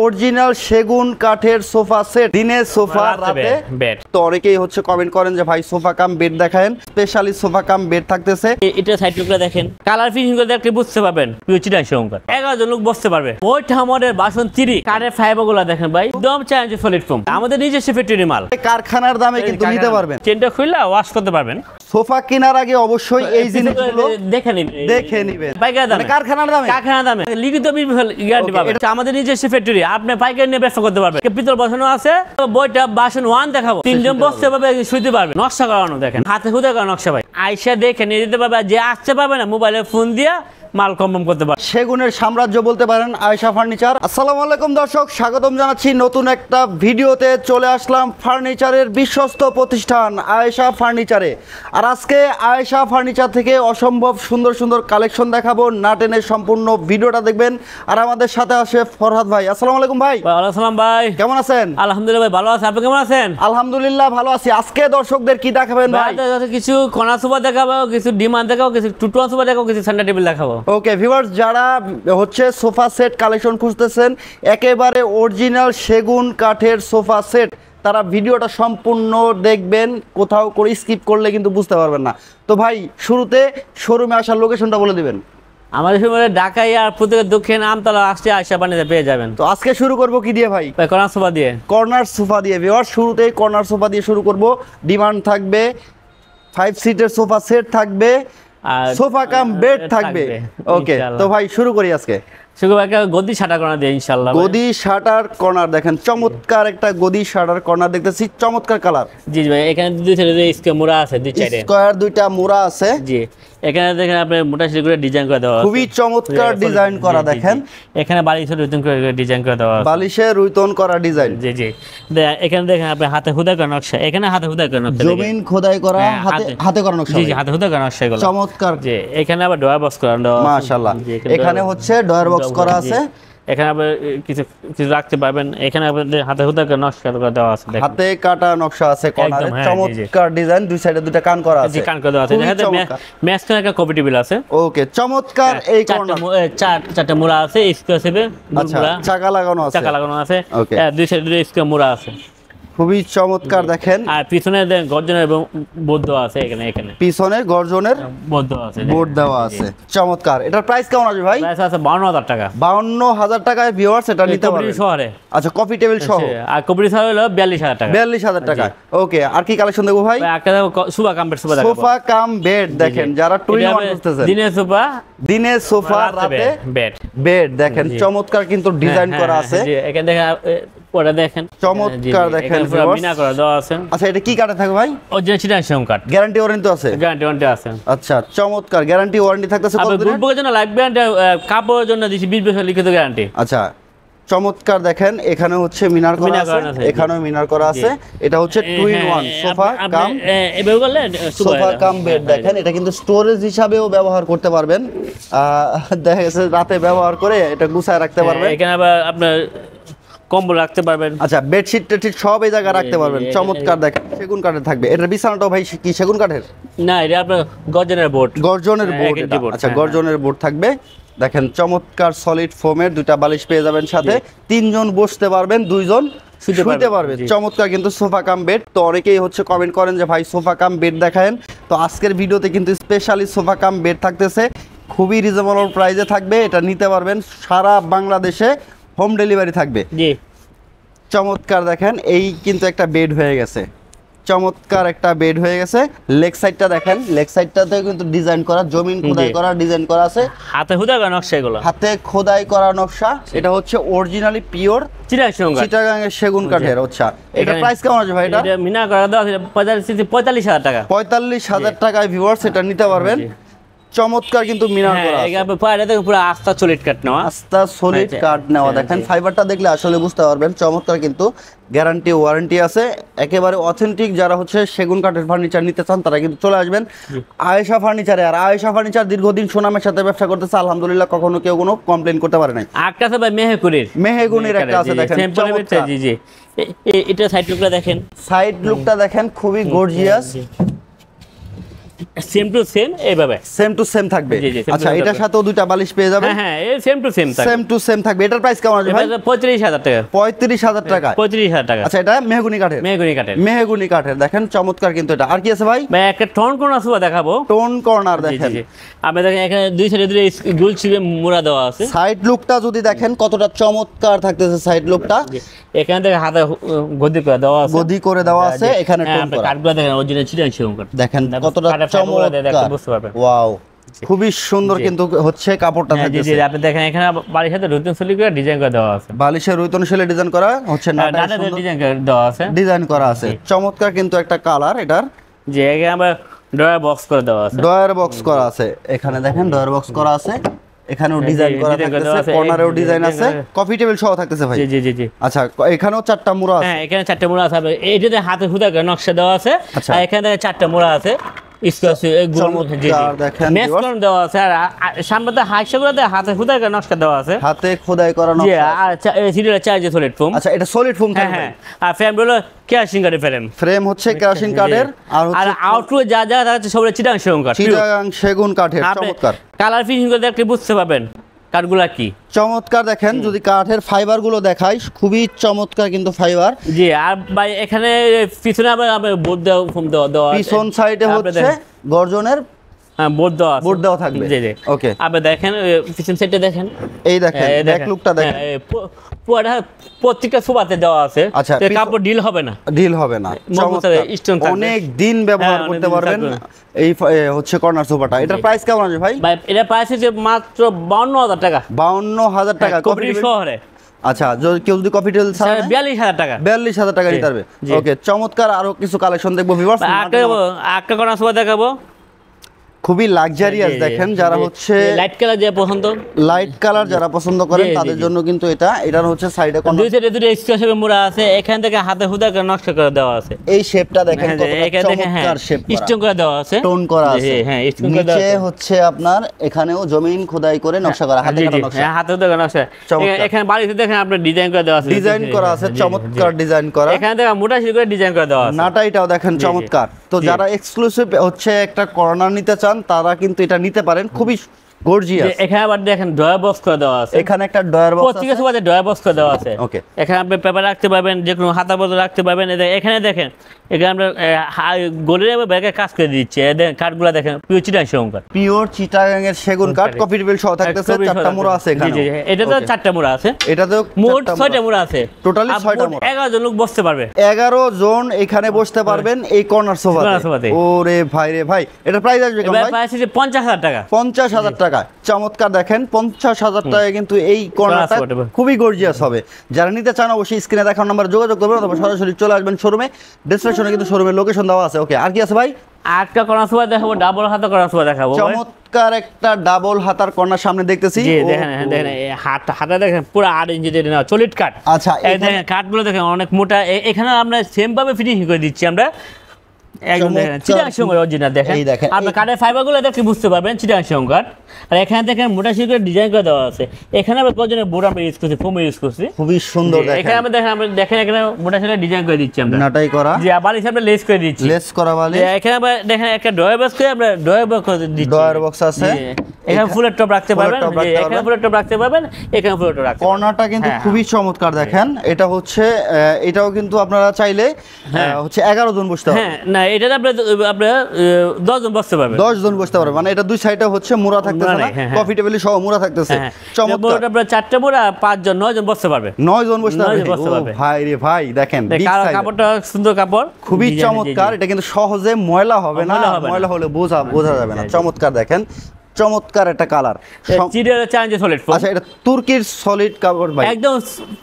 Original সেগুন কাঠের sofa set, দিনের সোফা রাতে বেড। তো অনেকেই হচ্ছে কমেন্ট করেন যে ভাই সোফা কাম বেড দেখায়েন, স্পেশালি সোফা কাম বেড থাকতেছে। এটা সাইড লুকটা দেখেন, কালার ফিনিশিং করে দেখলে বুঝতে পারবেন পিওর সংখ্যা 11 জন লোক বসতে পারবে। ওইটা আমাদের বাসন চিরি কাঠের ফাইবার গুলো দেখেন ভাই, একদম চ্যালেঞ্জ সলিড ফোম, আমাদের নিজস্ব ফ্যাক্টরি মাল, কারখানার দামে কিন্তু নিতে পারবেন। চেনটা খুললে ওয়াশ করতে পারবেন। সোফা কেনার আগে অবশ্যই এই জিনিসগুলো দেখে নেবেন পাইকারি দামে, কারখানার দামে লিখিত গ্যারান্টি পাবেন। আমাদের নিজস্ব ফ্যাক্টরি, আপনি পাইকারি নিয়ে ব্যবসা করতে পারবেন। পিতল বসানো আছে, বইটা বাসন 1 দেখাবো, 3 জন বসতে পারবে, শুইতে পারবে। নকশা করানো দেখেন, হাতে খুদে করা নকশা ভাই, আইসা দেখে নিয়ে যেতে পারবে। যে আসতে পারবে না, মোবাইলে ফোন দিয়া মাল কনফার্ম করতে পারে। সেগুনের সাম্রাজ্য বলতে পারেন আয়েশা ফার্নিচার। আসসালামু আলাইকুম দর্শক, স্বাগতম জানাচ্ছি নতুন একটা ভিডিওতে। চলে আসলাম ফার্নিচারের বিশ্বস্ত প্রতিষ্ঠান আয়েশা ফার্নিচারে। আর আজকে আয়েশা ফার্নিচার থেকে অসম্ভব সুন্দর সুন্দর কালেকশন দেখাবো, না টেনে সম্পূর্ণ ভিডিওটা দেখবেন। আর আমাদের সাথে আসে ফরহাদ ভাই। আসসালামু আলাইকুম ভাই। ওয়ালাইকুম আসসালাম ভাই, কেমন আছেন? আলহামদুলিল্লাহ ভাই, ভালো আছি। আপনি কেমন আছেন? আলহামদুলিল্লাহ ভালো আছি। আজকে দর্শকদের কি দেখাবেন ভাই? কিছু কর্নার সোফা দেখাবো, কিছু ডিমান্ড দেখাবো, কিছু টুটুয়া সোফা দেখাবো, কিছু সেন্টার টেবিল দেখাবো। ওকে ভিউয়ার্স, যারা হচ্ছে সোফা সেট কালেকশন খুঁজতেছেন, একেবারে অরিজিনাল সেগুন কাঠের সোফা সেট, তারা ভিডিওটা সম্পূর্ণ দেখবেন, কোথাও করে স্কিপ করলে কিন্তু বুঝতে পারবেন না। তো ভাই, শুরুতে শোরুমে আসার লোকেশনটা বলে দিবেন। আমাদের শোরুমে ঢাকায় আর প্রত্যেক দক্ষিণ আমতলা আসতে আয়েশা ফার্নিচার পেয়ে যাবেন। তো আজকে শুরু করব কি দিয়ে ভাই? কর্নার সোফা দিয়ে। কর্নার সোফা দিয়ে ভিউয়ার্স, শুরুতেই কর্নার সোফা দিয়ে শুরু করব। ডিমান্ড থাকবে, 5 সিটের সোফা সেট থাকবে, সোফা কাম বেড থাকবে। ওকে, তো ভাই শুরু করি আজকে। গদি শাটার কর্নার দিয়ে ইনশাআল্লাহ। গদি শাটার কর্নার দেখেন, চমৎকার একটা গদি শাটার কর্নার দেখতেছি, চমৎকার কালার। জি ভাই, এখানে দুই সাইডে স্কয়ার মোড়া আছে, দুই সাইডে স্কয়ার দুইটা মোড়া আছে। জি, এখানে দেখেন আপনি মোটা সিট করে ডিজাইন করে দেওয়া আছে, খুবই চমৎকার ডিজাইন করা দেখেন। এখানে বালিশের রুইতন করে ডিজাইন করে দেওয়া আছে, বালিশের রুইতন করা ডিজাইন। জি জি, এখানে দেখেন আপনি হাতে খোদাই করা নকশা, এখানে হাতে খোদাই করা নকশা, জমিন খোদাই করা, হাতে করা নকশা। জি জি, হাতে খোদাই করা নকশা, এগুলো চমৎকার। জি, এখানে আবার ডয়ার বক্স করা দেওয়া আছে মাশাআল্লাহ। এখানে হচ্ছে ডয়ার বক্স করা আছে, এখানে আপনি কিছু কিছু রাখতে পারবেন। এখানে আপনাদের হাতে খোদাই করা নকশা করা দেওয়া আছে, হাতে কাটা নকশা আছে কর্নারে, চমৎকার ডিজাইন। দুই সাইডে দুটো কান করা আছে, জি কান করা দেওয়া আছে। এখানে ম্যাচ করে একটা কপি টেবিল আছে। ওকে, চমৎকার। এই কর্নার চারটা মোড়া আছে, স্কয়ার শেপে। আচ্ছা, চাকা লাগানো আছে, চাকা লাগানো আছে। দুই সাইডে দুই স্কয়ার মোড়া আছে, খুবই চমৎকার দেখেন। আর পিছনে গর্জনের এবং বোর্ড দেওয়া আছে, এখানে পিছনে গর্জনের বোর্ড দেওয়া আছে, বোর্ড দেওয়া আছে। চমৎকার। এটার প্রাইস কেমন আছে ভাই? প্রাইস আছে 52,000 টাকা। 52,000 টাকায় ভিউয়ার্স এটা নিতে পারবেন শহরে। আচ্ছা, কফি টেবিল সহ। আর কপি সহ হলো 42,000 টাকা। 42,000 টাকা। ওকে, আর কি কালেকশন দেখবো ভাই? একটা sofa cum bed, sofa cum bed দেখেন, যারা টু ইন ওয়ান খুঁজতেছেন। দিনের সোফা রাতে বেড দেখেন, চমৎকার কিন্তু ডিজাইন করা আছে। এখানে দেখেন, পরে দেখেন চমৎকার দেখেন, মিনা করা দেওয়া আছে। আচ্ছা, এটা কি কাঠে থাকবে ভাই? অরিজিনাল চিটাগাং কাঠ, গ্যারান্টি ওয়ারেন্টি আছে? গ্যারান্টি ওয়ারেন্টি আছে। আচ্ছা, চমৎকার। গ্যারান্টি ওয়ারেন্টি থাকতেছে কত দিনের? গ্রুপের জন্য লাগবে, কাপড়ের জন্য দিছি 20 বছর লিখিত গ্যারান্টি। আচ্ছা, চমৎকার দেখেন। এখানে হচ্ছে মিনার করা আছে, এখানেও মিনার করা আছে। এটা হচ্ছে two in one sofa cum এভাবে করলে সোফা কাম বেড দেখেন। এটা কিন্তু স্টোরেজ হিসাবেও ব্যবহার করতে পারবেন, দেখা গেছে রাতে ব্যবহার করে এটা গুছায় রাখতে পারবেন। এখানে আবার আপনার কম্বল রাখতে পারবেন। আচ্ছা, বেডশিট টেডশিট সব এই জায়গায় রাখতে পারবেন। চমৎকার দেখেন, সেগুন কাঠের থাকবে। এটার বিছানাটাও ভাই কি সেগুন কাঠের? না, এটা আপনার গর্জনের বোর্ড। গর্জনের বোর্ড। আচ্ছা, গর্জনের বোর্ড থাকবে দেখেন, চমৎকার সলিড ফোমের দুইটা বালিশ পেয়ে যাবেন সাথে। 3 জন বসতে পারবেন, 2 জন শুইতে পারবেন। চমৎকার কিন্তু সোফা কাম বেড। তো অনেকেই হচ্ছে কমেন্ট করেন যে ভাই সোফা কাম বেড দেখায়েন। তো আজকের ভিডিওতে কিন্তু স্পেশালি সোফা কাম বেড থাকতেছে, খুবই রিজনেবল প্রাইসে থাকবে। এটা নিতে পারবেন, সারা বাংলাদেশে হোম ডেলিভারি থাকবে। জি, চমৎকার দেখেন। এই কিন্তু একটা বেড হয়ে গেছে, চমৎকার একটা বেড হয়ে গেছে। লেগ সাইডটা দেখেন, লেগ সাইডটাতে কিন্তু ডিজাইন করা, জমিন খোদাই করা ডিজাইন করা আছে, হাতে খোদাই করা নকশা, এগুলো হাতে খোদাই করা নকশা। এটা হচ্ছে অরিজিনালি পিওর চিটাগাং এর সেগুন কাঠের। আচ্ছা, এটা প্রাইস কেমন আছে ভাই? এটা মিনা করা দেওয়া আছে 45,000 টাকা। 45,000 টাকায় ভিউয়ার্স এটা নিতে পারবেন। চমৎকার কিন্তু মিনার করা আছে, পায়রা থেকে পুরো আস্থা সলিড কাট নেওয়া, আস্থা সলিড কাট নেওয়া। দেখেন ফাইবারটা দেখলে আসলে বুঝতে পারবেন। চমৎকার কিন্তু গ্যারান্টি ওয়ারেন্টি আছে, একেবারে অথেন্টিক। যারা হচ্ছে সেগুন কাঠের ফার্নিচার নিতে চান তারা কিন্তু চলে আসবেন আয়েশা ফার্নিচারে। আর আয়েশা ফার্নিচার দীর্ঘদিন সুনামের সাথে ব্যবসা করতেছে, আলহামদুলিল্লাহ কখনো কেউ কোনো কমপ্লেন করতে পারে নাই। একটা আছে ভাই মেহেগুনির একটা আছে দেখেন, জি জি। এটা সাইড লুকটা দেখেন, সাইড লুকটা দেখেন, খুবই গর্জিয়াস। সেম টু সেম এইভাবে সেম টু সেম থাকবে। আচ্ছা এটার সাথেও দুইটা বালিশ পেয়ে যাবেন। হ্যাঁ এই সেম টু সেম থাকবে, সেম টু সেম থাকবে। এটার প্রাইস কেমন আছে ভাই? 35,000 টাকা। 35,000 টাকা, 35,000 টাকা। আচ্ছা এটা মেহগনি কাঠের, মেহগনি কাঠের দেখেন চমৎকার কিন্তু এটা। আর কি আছে ভাই? ভাই একটা টোন কর্নার সোফা দেখাবো। টোন কর্নার দেখেন, আপনি দেখেন এখানে দুই সাইডে দুটো গুল ছিপে মোড়া দেওয়া আছে। সাইড লুকটা যদি দেখেন কতটা চমৎকার থাকতেছে সাইড লুকটা। এখানে থেকে হাতে গদি করে দেওয়া আছে, গদি করে দেওয়া আছে। এখানে টোন করা কাঠগুলো দেখেন অরিজিনাল চিটাং সেগুন কাঠ, দেখেন কতটা চমৎকার, বুঝতে পারবেন। ওয়াও খুবই সুন্দর কিন্তু হচ্ছে কাপড়টা থাকতেছে। আপনি দেখেন এখানে বালিশের সাথে রুতন শৈলী করে ডিজাইন করে দেওয়া আছে, বালিশের রুতন শৈলী ডিজাইন করা হচ্ছে, নাটা ডিজাইন করে দেওয়া আছে, ডিজাইন করা আছে চমৎকার কিন্তু একটা কালার এটার। যে এখানে আমরা ড্রয়ার বক্স করে দেওয়া আছে, ড্রয়ার বক্স করা আছে। এখানে দেখেন ড্রয়ার বক্স করা আছে, এখানেও ডিজাইন করা থাকতেছে, কর্নারেও ডিজাইন আছে, কফি টেবিল সহ থাকতেছে ভাই। জি জি জি। আচ্ছা এখানেও চারটা মুড়া আছে। হ্যাঁ এখানে চারটা মুড়া আছে, এইটাতে হাতে হুদা করে নকশা দেওয়া আছে। আর এখানে চারটা মুড়া আছে, সামনে হাইসাগুলোতে হাতে খোদাই করা নকশা দেওয়া আছে, হাতে খোদাই করা নকশা। আর সিরিয়াল চার্জ সলিড ফোম। আচ্ছা এটা সলিড ফোম থাকে। হ্যাঁ আর ফ্রেম হলো কেরাসিন কাঠের ফ্রেম, ফ্রেম হচ্ছে কেরাসিন কাঠের। আর আউটলুক যা যা আছে সব চিটাং সেগুন কাঠ, চিটাং সেগুন কাঠের চমৎকার। কালার ফিনিশিং করে দেখলে বুঝতে পারবেন কাঠগুলা কি চমৎকার। দেখেন যদি কাঠের ফাইবার গুলো দেখাই খুবই চমৎকার কিন্তু ফাইবার। জি আর ভাই এখানে পিছনে আবার বোর্ড দেওয়া ফোম দেওয়া, পিছন সাইডে হচ্ছে গর্জনের বোর্ড দেওয়া থাকবে। জি জি ওকে। আপনি দেখেন পিছন সাইডে দেখেন, এই দেখেন ব্যাক লুকটা দেখেন, পুরোটা প্রত্যেকটা সোফাতে দেওয়া আছে। আচ্ছা কাপড় ডিল হবে না, ডিল হবে না, অনেক দিন ব্যবহার করতে পারবেন। এই হচ্ছে কর্নার সোফাটা। এটার প্রাইস কেমন আছে ভাই? ভাই এটা প্রাইস হচ্ছে মাত্র 52,000 টাকা। 52,000 টাকা কফি শহরে। আচ্ছা কেউ যদি কফি টেবিল 42,000 টাকা, 42,000 টাকা নিতে পারবে। ওকে চমৎকার। আরো কিছু কালেকশন দেখবো ভিউয়ার্স। একটা কর্নার সোফা দেখাবো, খুবই লাক্সারিয়াস। দেখেন যারা হচ্ছে লাইট কালার যে পছন্দ, লাইট কালার যারা পছন্দ করেন তাদের জন্য কিন্তু এটার হচ্ছে সাইডে দুই সাইডে দুটো স্কোয়ার মোড়া আছে। এখান থেকে হাতে হুদা করে নকশা করে দেওয়া আছে। এই শেপটা দেখেন কত চমৎকার শেপ করা, স্টোন করে দেওয়া আছে, টোন করা আছে। হ্যাঁ স্টোন করে দেওয়া আছে। নিচে হচ্ছে আপনার এখানেও জমিন খোদাই করে নকশা করা, হাতে কাটা নকশা। হ্যাঁ হাতে হুদা করে নকশা। এখানে বাড়িতে দেখেন আপনার ডিজাইন করে দেওয়া আছে, ডিজাইন করা আছে চমৎকার ডিজাইন করা। এখানে দেখেন মোটা শিল করে ডিজাইন করে দেওয়া আছে, নাটাইটাও দেখেন চমৎকার। তো যারা এক্সক্লুসিভ হচ্ছে একটা কর্নার নিতে চান তারা কিন্তু এটা নিতে পারেন, খুবই গর্জিয়াস। এখানে আবার দেখেন ড্রয়ার বক্স করে দেওয়া আছে, এখানে একটা ড্রয়ার বক্স আছে, প্রত্যেকটা সোফাতে ড্রয়ার বক্স করে দেওয়া আছে। ওকে এখানে আপনি পেপার রাখতে পারবেন, যে কোনো হাতা বদল রাখতে পারবেন। এখানে দেখেন এখানে আমরা গোলের ব্যাগে কাজ করে দিচ্ছি। কাঠগুলো দেখেন পিওর চিটাং সেগুন কাঠ, পিওর চিটাগাং এর সেগুন কাঠ। কফি টেবিল সহ থাকতেছে, চারটা মোড়া আছে এখানে। জি এটা তো চারটা মোড়া আছে, এটাতে মোট 6টা মোড়া আছে, টোটালি 6টা মোড়া। 11 জন লোক বসতে পারবে, 11 জন এখানে বসতে পারবেন এই কর্নার সোফাতে। ওরে ভাই রে ভাই, এটা প্রাইস আসবে কেমন ভাই? প্রাইস আছে 50,000 টাকা। 50,000 টাকা চমৎকার। দেখেন 50,000 টাকায় কিন্তু এই কর্নারটা খুবই গর্জিয়াস হবে। যারা নিতে চান অবশ্যই স্ক্রিনে দেখানো নাম্বারে যোগাযোগ করবেন অথবা সরাসরি চলে আসবেন শোরুমে। ডেসক্রিপশনে কিন্তু শোরুমের লোকেশন দেওয়া আছে। ওকে আর কি আছে ভাই? একটা কর্নার সোফা দেখাবো, ডাবল হাতা কর্নার সোফা দেখাবো। চমৎকার একটা ডাবল হাতার কর্নার সামনে দেখতেছি। জি দেখেন দেখেন হাতা দেখেন পুরো 8 ইঞ্চি দিয়ে সলিড কাঠ। আচ্ছা এই দেখেন কাঠগুলো দেখেন অনেক মোটা। এখানে আমরা সেম ভাবে ফিনিশিং করে দিচ্ছি আমরা, একদম দেখেন চিটাং সেগুন অরিজিনাল। দেখেন আপনি কাঠের ফাইবারগুলো দেখে বুঝতে পারবেন চিটাং সেগুন কাঠ। আর এখানে দেখেন মোটা শিল করে ডিজাইন করে দেওয়া আছে। এখানে আমরা প্রয়োজনে বোর্ড আমরা ইউজ করছি, ফোম ইউজ করছি, খুবই সুন্দর। এখানে আমরা দেখেন এখানে মোটা শিলে ডিজাইন করে দিচ্ছি আমরা, নাটাই করা। জি আবার হিসাবে লেস করে দিচ্ছি, লেস করা বালি। এখানে আমরা দেখেন একটা ড্রয়ার বক্স করে আমরা ড্রয়ার বক্স করে দিচ্ছি, ড্রয়ার বক্স আছে। এখানে ফুলের টপ রাখতে পারবেন, এখানে ফুলের টপ রাখতে পারবেন, এখানে ফুলের টপ রাখতে পারবেন। কর্নারটা কিন্তু খুবই চমৎকার। দেখেন এটা হচ্ছে এটাও কিন্তু আপনারা চাইলে হচ্ছে 11 জন বসতে পারবেন। হ্যাঁ না এটা আপনারা 10 জন বসতে পারবেন, 10 জন বসতে পারবেন। মানে এটা দুই সাইডে হচ্ছে মোড়া থাকতেছে না, কফি টেবিল সহ মোড়া থাকতেছে। চমৎকার। আপনারা 4টা মোড়া 5 জন 9 জন বসতে পারবে, 9 জন বসতে পারবে। ভাই রে ভাই দেখেন কাপড়টা সুন্দর কাপড়, খুবই চমৎকার। এটা কিন্তু সহজে ময়লা হবে না, ময়লা হলে বোঝা যাবে না। চমৎকার দেখেন, চমৎকার একটা colour. Chittagong challenge solid foam. আচ্ছা এটা তুর্কির সলিড কাপড় ভাই, একদম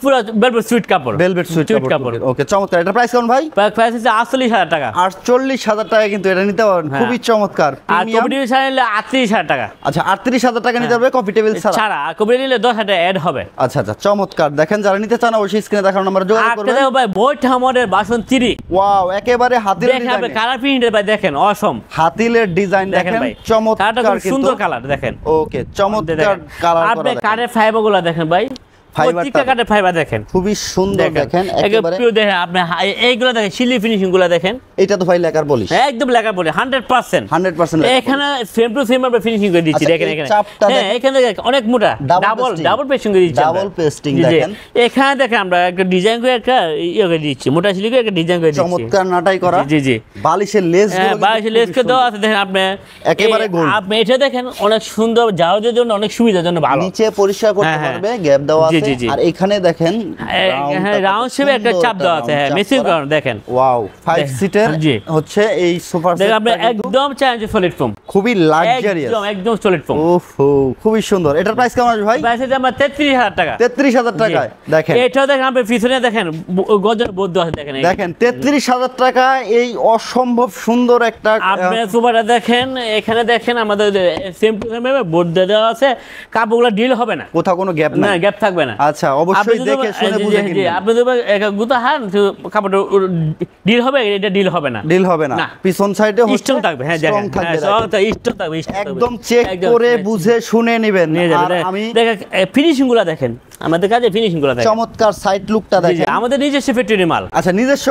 পুরো ভেলভেট সুইট কাপড়, ভেলভেট সুইট কাপড়। ওকে চমৎকার। এটা প্রাইস কেমন ভাই? প্রাইস হচ্ছে 48,000 টাকা। 48,000 টাকা কিন্তু এটা নিতে পারবেন, খুবই চমৎকার। আর কফি টেবিল ছাড়া নিলে 38,000 টাকা। আচ্ছা 38,000 টাকা নিতে পারবে কফি টেবিল ছাড়া, আর কফি টেবিল নিলে 10,000 টাকা অ্যাড হবে। আচ্ছা আচ্ছা চমৎকার। দেখেন যারা নিতে চান অবশ্যই স্ক্রিনে দেখানো নম্বরে যোগাযোগ করবেন। দেখো ভাই বইটা আমাদের বাসন 3। ওয়াও একেবারে হাতিলের ডিজাইন। দেখেন কালার প্রিন্টের ভাই দেখেন অসম হাতিলের ডিজাইন দেখেন চমৎকার, সুন্দর কালার দেখেন। ওকে চমৎকার কালার করা। আপনি কাঠের ফাইবারগুলো দেখেন ভাই, প্রত্যেকটা কাঠের ফাইবার দেখেন খুবই সুন্দর দেখেন একেবারে দেখেন আপনি এইগুলো দেখেন সিলি ফিনিশিং গুলো দেখেন এটা তো ভাই লেকার পলিশ একদম লেকার পলিশ 100% 100% এখানে সেম টু সেম আমরা ফিনিশিং করে দিচ্ছি দেখেন এখানে হ্যাঁ এখানে অনেক মোটা ডাবল পেস্টিং করে দিচ্ছি ডাবল পেস্টিং দেখেন এখানে দেখেন আমরা একটা ডিজাইন করে একটা ইয়ে করে দিচ্ছি মোটা সিলি করে একটা ডিজাইন করে দিচ্ছি চমৎকার নাটাই করা জি বালিশের লেস গুলো বালিশের লেস কে দেওয়া আছে দেখেন আপনি একেবারে গোল আপনি এটা দেখেন অনেক সুন্দর জাহাজের জন্য অনেক সুবিধার জন্য ভালো নিচে পরিষ্কার করতে পারবে গ্যাপ দেওয়া আছে আর এখানে দেখেন রাউন্ড শেপে একটা চাপ দেওয়া আছে হ্যাঁ মেসিং কারণ দেখেন ওয়াও 5 সিটার হচ্ছে এই সোফা সেট আপনি একদম চ্যালেঞ্জ সলিড ফোম খুবই লাক্সারিয়াস একদম সলিড ফোম ওহো খুবই সুন্দর এটার প্রাইস কেমন আসবে ভাই প্রাইস এটা আমরা 33000 টাকা 33000 টাকায় দেখেন এটাও দেখেন আপনি পিছনে দেখেন গজের বদ্ধ আছে দেখেন দেখেন 33000 টাকা এই অসম্ভব সুন্দর একটা আপনি সোফাটা দেখেন এখানে দেখেন আমাদের সেম টু সেম বোর্ড দেওয়া আছে কাপড়গুলো ডিল হবে না কোথাও কোনো গ্যাপ না গ্যাপ থাকবে না আচ্ছা অবশ্যই দেখে শুনে বুঝে কিনবেন আপনি যদি গুতা হান কাপড়টা ডিল হবে এটা ডিল হবে না পিছন সাইডে স্ট্রং থাকবে হ্যাঁ স্ট্রং থাকবে একদম চেক করে বুঝে শুনে নেবেন আর আমি দেখেন ফিনিশিংগুলো দেখেন আমাদের কাছে ফিনিশিংগুলো দেখেন চমৎকার সাইড লুকটা দেখেন আমাদের নিজস্ব ফ্যাক্টরি মাল আচ্ছা নিজস্ব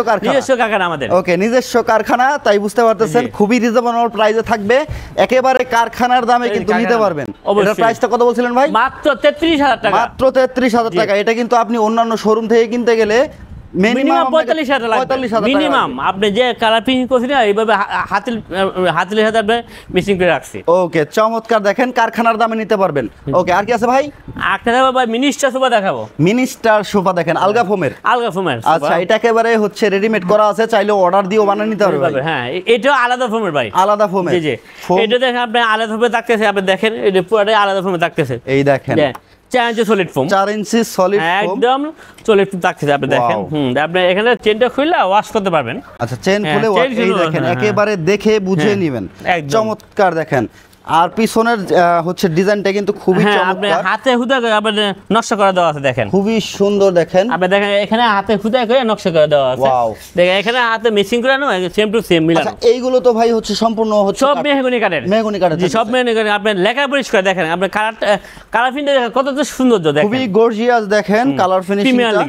কারখানা আমাদের ওকে নিজস্ব কারখানা তাই বুঝতে পারতেছেন খুবই রিজনেবল প্রাইসে থাকবে একেবারে কারখানার দামে কিন্তু নিতে পারবেন এটার প্রাইসটা কত বলছিলেন ভাই মাত্র 33000 টাকা মাত্র 33000 টাকা এটা কিন্তু আপনি অন্যান্য শোরুম থেকে কিনতে গেলে মিনিমাম 45000 টাকা মিনিমাম আপনি যে কালার প্রিন্ট করছেন এইভাবে হাতিলের সাথে আপনি মিক্সিং করে রাখছি ওকে চমৎকার দেখেন কারখানার দামে নিতে পারবেন ওকে আর কি আছে ভাই একটা দেখাবো ভাই মিনিস্টার সোফা দেখাবো মিনিস্টার সোফা দেখেন আলগা ফোমের আচ্ছা এটা একেবারে হচ্ছে রেডিমেড করা আছে চাইলে অর্ডার দিয়েও বানিয়ে নিতে পারবে হ্যাঁ এটা আলাদা ফোমের ভাই আলাদা ফোমের জি এটা দেখেন আপনি আলাদা ফোমে থাকতেছে আপনি দেখেন এটা পুরোটাই আলাদা ফোমে থাকতেছে এই দেখেন 4 ইঞ্চি সলিড ফোম 4 ইঞ্চি সলিড ফোম একদম সলিড ফোম থাকতেছে আপনি দেখেন আপনি এখানে চেনটা খুলে ওয়াশ করতে পারবেন আচ্ছা চেন খুলে ওয়াশ এই দেখেন একেবারে দেখে বুঝে নেবেন চমৎকার দেখেন আর পিছনের হচ্ছে ডিজাইনটা কিন্তু খুবই চমৎকার আপনি হাতে হুদা করে আপনি নকশা করে দেওয়া আছে দেখেন খুবই সুন্দর দেখেন আপনি দেখেন এখানে হাতে হুদা করে নকশা করে দেওয়া আছে ওয়াও দেখেন এখানে হাতে মেশিং করে না সেম টু সেম মিলানো আচ্ছা এইগুলো তো ভাই হচ্ছে সম্পূর্ণ হচ্ছে সব মেহগনি কাঠের জি সব মেহগনি কাঠের আপনি লেখা পরিষ্কার দেখেন আপনি কালার ফিনিশিং দেখেন কত সুন্দর দেখেন খুবই গর্জিয়াস দেখেন কালার ফিনিশিংটা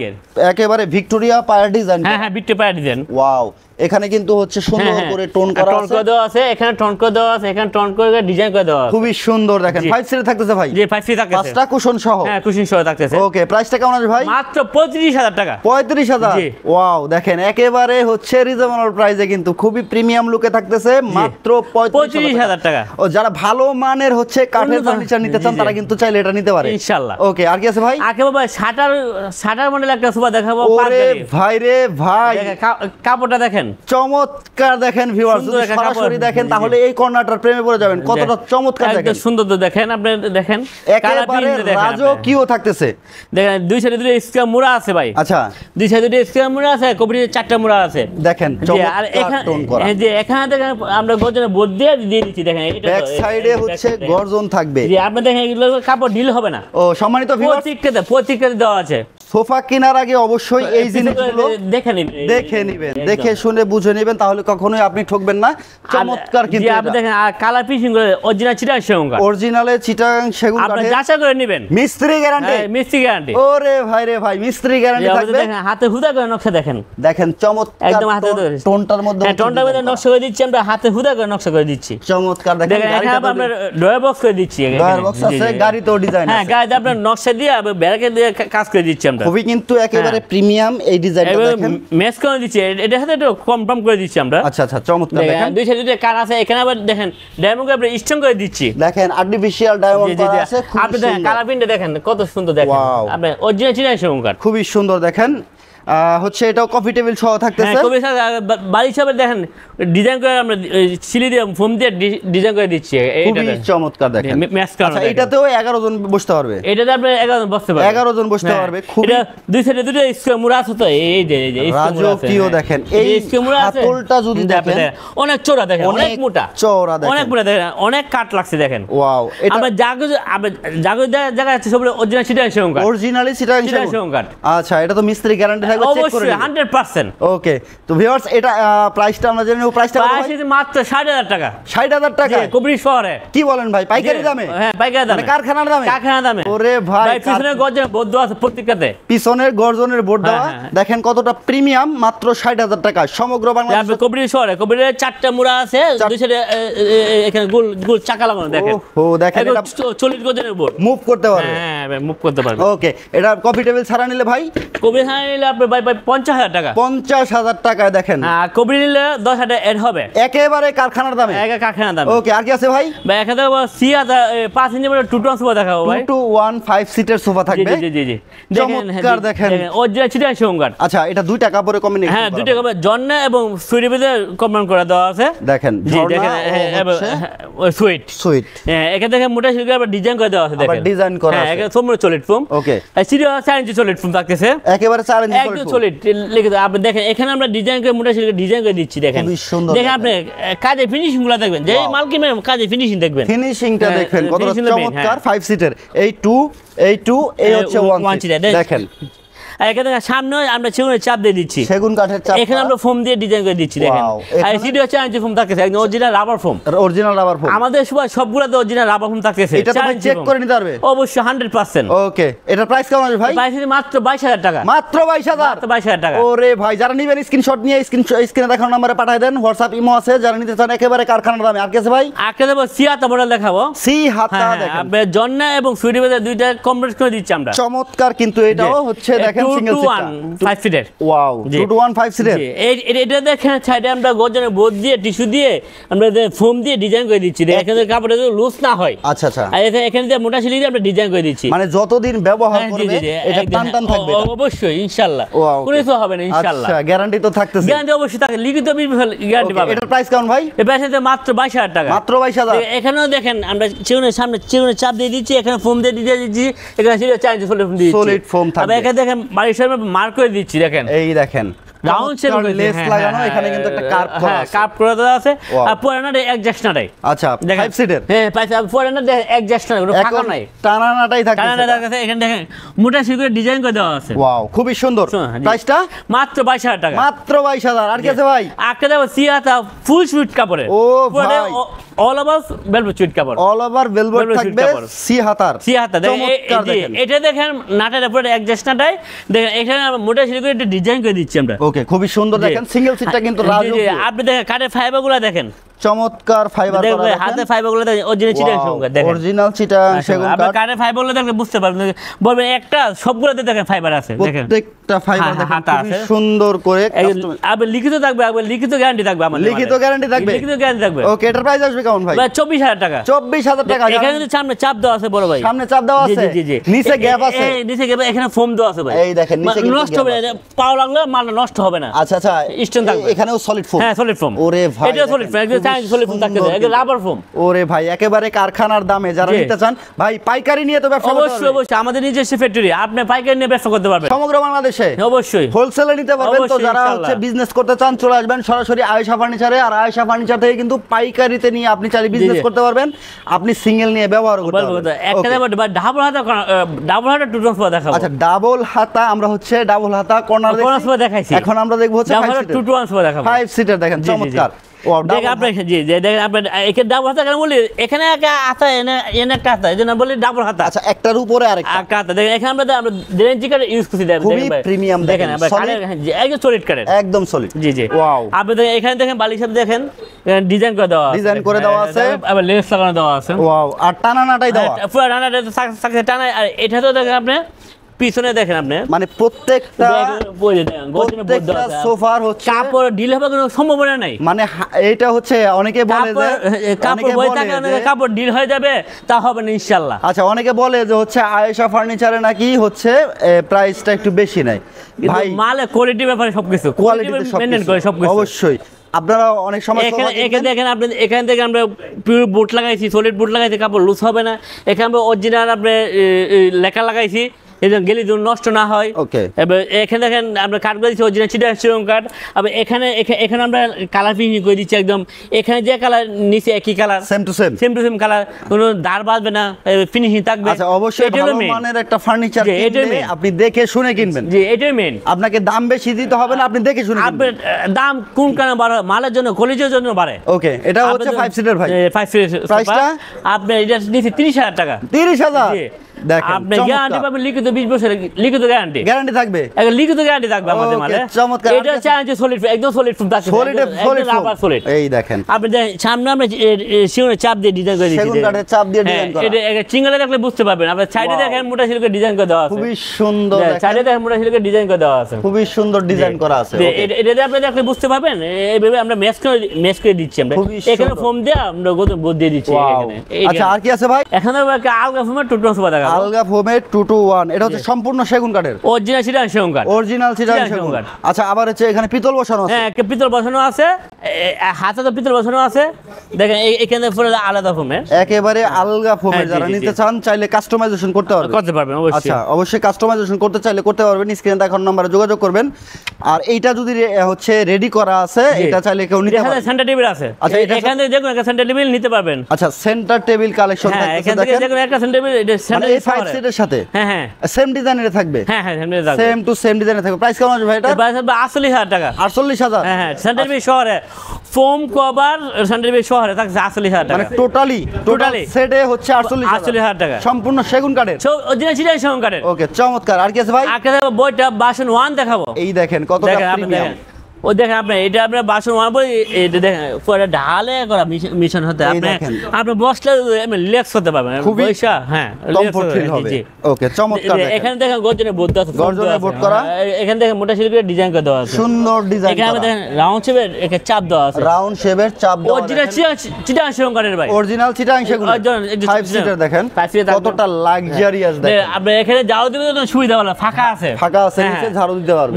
একেবারে ভিক্টোরিয়া পায়ার ডিজাইন হ্যাঁ ভিক্টোরিয়া পায়ার ডিজাইন ওয়াও এখানে কিন্তু হচ্ছে সুন্দর করে টোন করা আছে টোন করে দেওয়া আছে এখানে টোন করে দেওয়া আছে এখানে টোন করে ডিজাইন করে দেওয়া আছে খুবই সুন্দর দেখেন 5 সিটে থাকতেছে ভাই জি 5 সিটে থাকতেছে পাঁচটা কুশন সহ হ্যাঁ কুশন সহ থাকতেছে ওকে প্রাইসটা কেমন আছে ভাই মাত্র 35000 টাকা 35000 ওয়াও দেখেন একেবারে হচ্ছে রিজনেবল প্রাইসে কিন্তু খুবই প্রিমিয়াম লুকে থাকতেছে মাত্র 35000 টাকা ও যারা ভালো মানের হচ্ছে কাঠের ফার্নিচার নিতে চান তারা কিন্তু চাইলে এটা নিতে পারে ইনশাআল্লাহ ওকে আর কি আছে ভাই আগে বাবা শাটার মডেল একটা সোফা দেখাবো ওরে ভাই রে ভাই কাপড়টা দেখেন চমৎকার দেখেন ভিউয়ার্স যদি সরাসরি দেখেন তাহলে এই কর্নারটার প্রেমে পড়ে যাবেন কতটা চমৎকার দেখেন একদম সুন্দর তো দেখেন আপনি দেখেন একেবারে রাজকীয় থাকতেছে দেখেন দুই সাইডে দুটো স্কয়ার মুড়া আছে ভাই আচ্ছা দুই সাইডে দুটো স্কয়ার মুড়া আছে কবির চারটা মুড়া আছে দেখেন আর এখানে যে এখানে দেখেন আমরা গর্জনে বোর্ড দিয়ে দিচ্ছি দেখেন এটা ব্যাক সাইডে হচ্ছে গর্জন থাকবে জি আপনি দেখেন এগুলো কাপড় ঢিল হবে না ও সম্মানিত ভিউয়ার্স প্রত্যেকটা দেওয়া আছে সোফা কেনার আগে অবশ্যই এই জিনিসগুলো দেখে নেবেন দেখে শুনে বুঝে নেবেন তাহলে কখনোই আপনি ঠকবেন না চমৎকার কিন্তু আপনি দেখেন কালার পিসিং করে অরিজিনাল চিটাং সেগুন কাঠ অরিজিনালে চিটাং সেগুন কাঠ আপনি যাচাই করে নেবেন মিস্ত্রি গ্যারান্টি মিস্ত্রি গ্যারান্টি ওরে ভাই রে ভাই মিস্ত্রি গ্যারান্টি থাকবে দেখেন হাতে হুদা করে নকশা দেখেন চমৎকার একদম হাতে টোনটার মধ্যে টোনটার মধ্যে নকশা করে দিচ্ছি আমরা হাতে হুদা করে নকশা করে দিচ্ছি চমৎকার দেখেন গাড়িটা আমরা ড্রয়ার বক্স করে দিচ্ছি ড্রয়ার বক্স আছে গাড়িতেও ডিজাইন আছে হ্যাঁ গাড়িতে আমরা নকশা দিয়ে ব্যারাকে দিয়ে কাজ করে দিচ্ছি আমরা খুবই কিন্তু একেবারে প্রিমিয়াম এই ডিজাইনটা দেখেন ম্যাচ করে দিচ্ছি এটার সাথে একটু কনফার্ম করে দিচ্ছি আমরা আচ্ছা চমৎকার দেখেন দুই সাইডে কার আছে এখানে আবার দেখেন ডায়মন্ড আমরা স্টোন করে দিচ্ছি দেখেন আর্টিফিশিয়াল ডায়মন্ড করা আছে আপনি দেখেন কালার প্রিন্টে দেখেন কত সুন্দর দেখেন আপনি অরিজিনাল চিটাং সেগুন কাঠ খুবই সুন্দর দেখেন হচ্ছে এটাও কফি টেবিল সহ থাকতেছে বাড়ি হিসাবে দেখেন ডিজাইন করে আমরা সিলি দিয়ে ফোম দিয়ে ডিজাইন করে দিচ্ছি খুবই চমৎকার দেখেন আচ্ছা এটাতেও 11 জন বসতে পারবে এটাতে আপনি 11 জন বসতে পারবে 11 জন বসতে পারবে খুব এটা দুই সাইডে দুটো স্কয়ার মুড়া আছে তো এই যে রাজকীয় দেখেন এই স্কয়ার মুড়া আছে হাতলটা যদি দেখেন অনেক চওড়া দেখেন অনেক মোটা চওড়া দেখেন অনেক মোটা দেখেন অনেক কাট লাগছে দেখেন ওয়াও এটা আমরা জায়গা আছে সব অরিজিনাল চিটাং সেগুন কাঠ অরিজিনালি চিটাং সেগুন কাঠ আচ্ছা এটা তো মিস্ত্রি গ্যারান্টি থাকবে, চেক করে অবশ্যই 100%। ওকে, তো ভিউয়ার্স এটা প্রাইসটা আমরা জেনে নেব। প্রাইসটা কত ভাই? মাত্র 60,000 টাকা। 60,000 টাকা কুবরি শহরে। কি বলেন ভাই, পাইকারি দামে? হ্যাঁ, পাইকারি দামে, কারখানার দামে। কারখানার দামে। ওরে ভাই, পিছনের গর্জনের বোর্ড আছে প্রত্যেকটাতে, পিছনের গর্জনের বোর্ড দেওয়া, দেখেন কতটা প্রিমিয়াম, মাত্র 60,000 টাকা। সমগ্র বাংলাদেশ কুবরি শহরে, কুবরির 4টা মুড়া আছে, দুই সাইডে এখানে গোল গোল চাকা লাগানো, দেখেন। ও দেখেন, এটা 40 গর্জনের বোর্ড, মুভ করতে পারবে। হ্যাঁ, মুভ করতে পারবে। ওকে, এটা কফি টেবিল ছাড়া নিলে ভাই? কবরি ছাড়া নিলে আপনি ভাই 50,000 টাকা। 50,000 টাকায় দেখেন। কবরি নিলে 10,000 এড হবে, একেবারে কারখানার দামে। কারখানার দামে। ওকে, আর কি আছে ভাই? ভাই এখানে 5 ইঞ্চি 2 টন সোফা দেখাবো ভাই। 2 to 1 5 সিটের সোফা থাকবে। জি জি জি, চমৎকার দেখেন। অরিজিনাল চিটাং সেগুন। আচ্ছা, এটা 2 টাকা পরে কম্বিনেশন। হ্যাঁ, 2 টাকা জন্না এবং সুইটের ভিতরে কম্বিনেশন করে দেওয়া আছে। দেখেন, জি দেখেন, সুইট সুইট। হ্যাঁ, এখানে দেখেন মোটা সিলিং আবার ডিজাইন করে দেওয়া আছে, দেখেন। আবার ডিজাইন করা আছে। হ্যাঁ, এখানে সম্পূর্ণ সলিড ফোম। ওকে, সিরিয়াল 4 ইঞ্চি সলিড ফোম থাকতেছে, একেবারে 4 ইঞ্চি একদম সলিড লিখে দাও। আপনি দেখেন এখানে আমরা ডিজাইন করে মোটা সিলিং ডিজাইন করে দিচ্ছি, দেখেন। খুবই সুন্দর। দেখেন আপনি কাজে ফিনিশিং গুলো দেখবেন, যে মাল কিনবেন কাজে ফিনিশিং দেখবেন। ফিনিশিংটা দেখেন কতটা চমৎকার। 5 সিটের, এই 2 এই হচ্ছে 1 সিট। দেখেন এখানে সামনে আমরা সেগুনের চাপ দিয়ে দিচ্ছি, সেগুন কাঠের চাপ, এখানে আমরা ফোম দিয়ে ডিজাইন করে দিচ্ছি, দেখেন। আর সিডি হচ্ছে 4 ইঞ্চি ফোম থাকতেছে, একদম original rubber foam. Original rubber foam আমাদের সবগুলোতে অরিজিনাল রাবার ফোম থাকতেছে। এটা তো চেক করে নিতে পারবে অবশ্যই 100%। ওকে, এটা প্রাইস কেমন আছে ভাই? প্রাইস মাত্র 22,000 টাকা। মাত্র 22,000? মাত্র 22,000 টাকা। ওরে ভাই, যারা নিবেন স্ক্রিনশট নিয়ে স্ক্রিনে দেখানো নম্বরে পাঠিয়ে দেন। হোয়াটসঅ্যাপ ইমো আছে, যারা নিতে চান একেবারে কারখানার দামে। আর কি আছে ভাই? আজকে দেবো সিহাতা মডেল দেখাবো। সিহাতা দেখেন, আপনি জন্না এবং সুইডি বেদে দুইটা কমপ্লিট করে দিচ্ছি আমরা। চমৎকার, কিন্তু এটাও হচ্ছে দেখেন সিঙ্গেল সিট, 5 ফিটের। ওয়াও, 2 to 1 5 সিটের। এটা দেখেন সাইডে আমরা গর্জনের বোর্ড দিয়ে টিস্যু দিয়ে আমরা ফোম দিয়ে ডিজাইন করে দিচ্ছি, এখানে কাপড়টা লুজ না হয়। আচ্ছা আচ্ছা, আর এখানে দিয়ে মোটা সিলি দিয়ে আমরা ডিজাইন করে দিচ্ছি, মানে যতদিন ব্যবহার করবে এটা টান থাকবে। অবশ্যই ইনশাআল্লাহ, কোনো কিছু হবে না ইনশাআল্লাহ। আচ্ছা, গ্যারান্টি তো থাকতেছে? গ্যারান্টি অবশ্যই থাকে, লিখিত গ্যারান্টি পাবেন। এটার প্রাইস কেমন ভাই? এর প্রাইস আছে মাত্র 22,000 টাকা। মাত্র 22,000। এখানেও দেখেন আমরা চিউনের সামনে চিউনের চাপ দিয়ে দিচ্ছি, এখানে ফোম দিয়ে দিচ্ছি, এখানে সিলি 4 ইঞ্চি সলিড ফোম দিচ্ছি, সলিড ফোম থাকবে। এখানে দেখেন বাড়ির সামনে মার্ক করে দিচ্ছি, দেখেন এই দেখেন রাউন্ড শেপ লেস লাগানো, এখানে কিন্তু একটা কার্ভ করা আছে, কার্ভ করে দেওয়া আছে। আর পুরানাটা অ্যাডজাস্ট নাটাই। আচ্ছা, 5 সিটের। হ্যাঁ, পুরানাটা অ্যাডজাস্ট না, কোনো ফাঁকা নাই, টানানাটাই থাকে। টানানাটা আছে, এখানে দেখেন মোটা সিকুরে ডিজাইন করে দেওয়া আছে। ওয়াও, খুবই সুন্দর। প্রাইসটা মাত্র 22,000 টাকা। মাত্র 22,000। আর কি আছে ভাই? আজকে দেবো সিহাতা ফুল সুইট কাপড়ে। ও ভাই, অল ওভার ভেলভেট সুইট কাপড়, অল ওভার ভেলভেট থাকবে, সিহাতার। দেখেন এটা দেখেন নাটের উপরে অ্যাডজাস্ট নাটাই, দেখেন এখানে মোটা সিকুরে একটা ডিজাইন করে দিচ্ছি আমরা। ওকে, খুবই সুন্দর। দেখেন সিঙ্গেল সিটটা কিন্তু রাজকীয়। আপনি দেখেন কাঠের ফাইবারগুলো দেখেন, চমৎকার ফাইবার করা, দেখেন হাতে ফাইবারগুলো দেখেন, অরিজিনাল চিটাং সেগুন কাঠ, দেখেন অরিজিনাল চিটাং সেগুন কাঠ। আপনি কাঠের ফাইবারগুলো দেখলে বুঝতে পারবেন, বলবেন একটা সবগুলোতে দেখেন ফাইবার আছে, দেখেন প্রত্যেকটা ফাইবার দেখেন খুব সুন্দর করে। আপনি লিখিত থাকবে, আপনি লিখিত গ্যারান্টি থাকবে, আমাদের লিখিত গ্যারান্টি থাকবে, লিখিত গ্যারান্টি থাকবে। ওকে, এটার প্রাইস আসবে কেমন ভাই? 24,000 টাকা। 24,000 টাকা। এখানে কিন্তু সামনে চাপ দেওয়া আছে বড় ভাই, সামনে চাপ দেওয়া আছে, জি জি, নিচে গ্যাপ আছে, নিচে গ্যাপ, এখানে ফোম দেওয়া আছে ভাই। এই দেখেন নিচে কিন্তু নষ্ট হবে না, পাও লাগলে মাল নষ্ট হবে না। আচ্ছা আচ্ছা, স্টোন থাকবে, এখানেও সলিড ফোম। হ্যাঁ, সলিড ফোম। ওরে ভাই, এটা সলিড ফোম, একদম সলিড ফোম থাকবে, একদম রাবার ফোম। ওরে ভাই, একেবারে কারখানার দামে। যারা নিতে চান ভাই, পাইকারি নিয়ে তো ব্যবসা করতে অবশ্যই অবশ্যই, আমাদের নিজস্ব ফ্যাক্টরি, আপনি পাইকারি নিয়ে ব্যবসা করতে পারবেন সমগ্র বাংলাদেশে। অবশ্যই হোলসেলে নিতে পারবেন। তো যারা হচ্ছে বিজনেস করতে চান, চলে আসবেন সরাসরি আয়েশা ফার্নিচারে। আর আয়েশা ফার্নিচার থেকে কিন্তু পাইকারিতে নিয়ে আপনি চাইলে বিজনেস করতে পারবেন, আপনি সিঙ্গেল নিয়ে ব্যবহার করতে পারবেন। একটা ডাবল হাতা টু টন সোফা দেখাবো। আচ্ছা, ডাবল হাতা, আমরা হচ্ছে ডাবল হাতা কর্নার সোফা দেখাইছি, এখন আমরা দেখব হচ্ছে 2 টু 1 সোফা দেখাবো, 5 সিটার। দেখেন চমৎকার। দেখেন আপনি, জি দেখেন আপনি এখানে ডাবল হাতা কেন বলি, এখানে একটা হাতা এনে একটা হাতা, এজন্য বলি ডাবল হাতা। আচ্ছা, একটার উপরে আরেকটা হাতা। দেখেন এখানে আমরা ড্রেঞ্জি কাট ইউজ করছি, খুবই প্রিমিয়াম। দেখেন একদম সলিড কাট, একদম সলিড। জি জি, ওয়াও। আপনি দেখেন এখানে দেখেন বালি সাহেব, দেখেন ডিজাইন করে দেওয়া আছে, ডিজাইন করে দেওয়া আছে, আবার লেস লাগানো দেওয়া আছে। ওয়াও, আর টানানাটাই দেওয়া, পুরো টানাটা সাকসেস টানা। আর এটা তো দেখেন আপনি পিছনে দেখেন আপনি, মানে প্রত্যেকটা সোফার হচ্ছে কাপড় ঢিল হবে কোনো সম্ভাবনা নাই। মানে এটা হচ্ছে অনেকে বলে যে কাপড় বই থাকে, কাপড় ঢিল হয়ে যাবে, তা হবে না ইনশাআল্লাহ। আচ্ছা, অনেকে বলে যে হচ্ছে আয়েশা ফার্নিচারে নাকি হচ্ছে প্রাইসটা একটু বেশি নাই ভাই, মালে কোয়ালিটি ব্যাপারে সবকিছু কোয়ালিটি মেইনটেইন করে সবকিছু। অবশ্যই আপনারা অনেক সময় এখানে দেখেন আপনি, এখান থেকে আমরা পিওর বুট লাগাইছি, সলিড বুট লাগাইছি, কাপড় লুজ হবে না। এখানে আমরা অরিজিনাল আপনি লেখা লাগাইছি, এজন্য গেলি যেন নষ্ট না হয়। ওকে, এবার এখানে দেখেন আমরা কাঠগুলো দিচ্ছি অরিজিনাল চিটাগাং কাঠ। আবার এখানে এখানে আমরা কালার ফিনিশিং করে দিচ্ছি একদম, এখানে যে কালার নিচে একই colour, same to same colour, কোনো দাঁড় বাঁধবে না, ফিনিশিং থাকবে। আচ্ছা, অবশ্যই ভালো মানের একটা ফার্নিচার কিনলে আপনি দেখে শুনে কিনবেন। জি, এটাই মেইন। আপনাকে দাম বেশি দিতে হবে না, আপনি দেখে শুনে কিনবেন। দাম কোন কারণে বাড়ে? মালের জন্য, কলিজের জন্য বাড়ে। ওকে, এটা হচ্ছে 5 সিটার ভাই। 5 সিটার প্রাইসটা আপনি এটা নিচে 30,000 টাকা। 30,000 দেখেন, আপনি গ্যারান্টি পাবেন, লিখিত 20 বছরের লিখিত গ্যারান্টি থাকবে, একটা লিখিত গ্যারান্টি থাকবে আমাদের মালে। চমৎকার। এটা চাইছে সলিড, একদম সলিড ফুম থাকবে, সলিড রাবার সলিড। এই দেখেন, আপনি সামনে আমরা সিউনে চাপ দিয়ে ডিজাইন করে দিয়েছি, সেগুন কাঠের চাপ দিয়ে ডিজাইন করা। এটা চিঙ্গলে দেখলে বুঝতে পারবেন। আপনি সাইডে দেখেন মোটা সিল্কের ডিজাইন করে দেওয়া আছে, খুবই সুন্দর। সাইডে দেখেন মোটা সিল্কের ডিজাইন করে দেওয়া আছে, খুবই সুন্দর ডিজাইন করা আছে। এটা আপনি দেখলে বুঝতে পারবেন। এইভাবে আমরা ম্যাচ করে দিচ্ছি। আমরা এখানে ফোম দিয়ে আমরা বোর্ড দিয়ে দিচ্ছি এখানে। আচ্ছা, আর কি আছে ভাই? এখানে একটা আলগা ফোমের 2-2 সোফা দেখাবো। আলগা ফোমের 2-2-1, এটা হচ্ছে সম্পূর্ণ সেগুন কাঠের, অরিজিনাল চিটাগাং সেগুন কাঠ, অরিজিনাল চিটাগাং সেগুন কাঠ। আচ্ছা, আবার হচ্ছে এখানে পিতল বসানো আছে। হ্যাঁ, পিতল বসানো আছে, হাতে তো পিতল বসানো আছে। দেখেন এখানে পুরো আলাদা ফোমের, একেবারে আলগা ফোমের। যারা নিতে চান চাইলে কাস্টমাইজেশন করতে পারবেন অবশ্যই। আচ্ছা, অবশ্যই কাস্টমাইজেশন করতে চাইলে করতে পারবেন। স্ক্রিনে দেখানো নম্বরে যোগাযোগ করবেন। আর এইটা যদি হচ্ছে রেডি করা আছে, এটা চাইলে কেউ নিতে পারবে। সেন্টার টেবিল আছে। আচ্ছা, এখান থেকে দেখুন একটা সেন্টার টেবিল নিতে পারবেন। আচ্ছা, সেন্টার টেবিল কালেকশন হ্যাঁ, এখান থেকে দেখুন একটা সেন্টার টেবিল, এটা সেন্টার 5 সিটের সাথে। হ্যাঁ হ্যাঁ, সেম ডিজাইনের থাকবে। হ্যাঁ হ্যাঁ, সেম টু সেম ডিজাইনের থাকবে। প্রাইস কেমন আছে ভাই এটা? প্রাইস হবে 48,000 টাকা। 48,000? হ্যাঁ হ্যাঁ, সেন্টার টেবিল শহরে ফোম কভার সেন্টার টেবিল শহরে থাকছে 48,000 টাকা। মানে টোটালি সেটে হচ্ছে 48,000 টাকা, সম্পূর্ণ সেগুন কাঠের, অরিজিনাল চিটাগাং সেগুন কাঠের। ওকে, চমৎকার। আর কি আছে ভাই? আজকে দেখো বইটা বাসন 1 দেখাবো। এই দেখেন কতটা প্রিমিয়াম। ও দেখেন আপনি, এটা আপনার বাসন বই, এটা দেখেন পুরো ঢালে করা মিশন হতে। আপনি বসলে রিল্যাক্স করতে পারবেন, বৈশা। হ্যাঁ, কমফোর্ট ফিল হবে। ওকে, চমৎকার। এখানে দেখেন গর্জনের বোর্ড আছে, গর্জনের বোর্ড করা। এখানে দেখেন মোটা সিল্কের ডিজাইন করে দেওয়া আছে, সুন্দর ডিজাইন। এখানে দেখেন রাউন্ড শেপের একটা চাপ দেওয়া আছে, রাউন্ড শেপের চাপ দেওয়া। অরিজিনাল চিটাগাং সেগুন কাঠের ভাই, অরিজিনাল চিটাগাং সেগুন। 5 সিটার দেখেন কতটা লাক্সারিয়াস। দেখেন আপনি এখানে যাও দিবেন তো সুবিধা হলো, ফাঁকা আছে, নিচে ঝাড়ু দিতে পারবেন,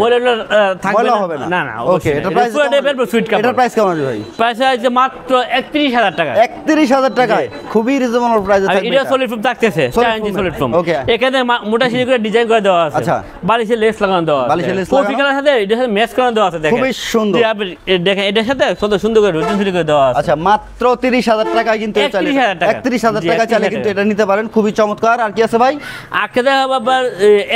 ময়লা হবে না। না। ওকে, এটা প্রাইস এটার প্রাইস কেমন আছে ভাই? প্রাইস আছে মাত্র 31,000 টাকা। 31,000 টাকায় খুবই রিজনেবল প্রাইসে থাকবে। এটা সলিড ফোম থাকতেছে, 4 ইঞ্চি সলিড ফোম। ওকে, এখানে মোটা সিলি করে ডিজাইন করে দেওয়া আছে। আচ্ছা, বালিশের লেস লাগানো দেওয়া আছে, বালিশের লেস কফি কালার সাথে এটার সাথে ম্যাচ করে দেওয়া আছে। দেখেন খুবই সুন্দর। আপনি দেখেন এটার সাথে কত সুন্দর করে রুটিন সিলি করে দেওয়া আছে। আচ্ছা, মাত্র 30,000 টাকায় কিন্তু 31,000 টাকা চাইলে কিন্তু এটা নিতে পারেন। খুবই চমৎকার। আর কি আছে ভাই? আজকে দেখাবো আবার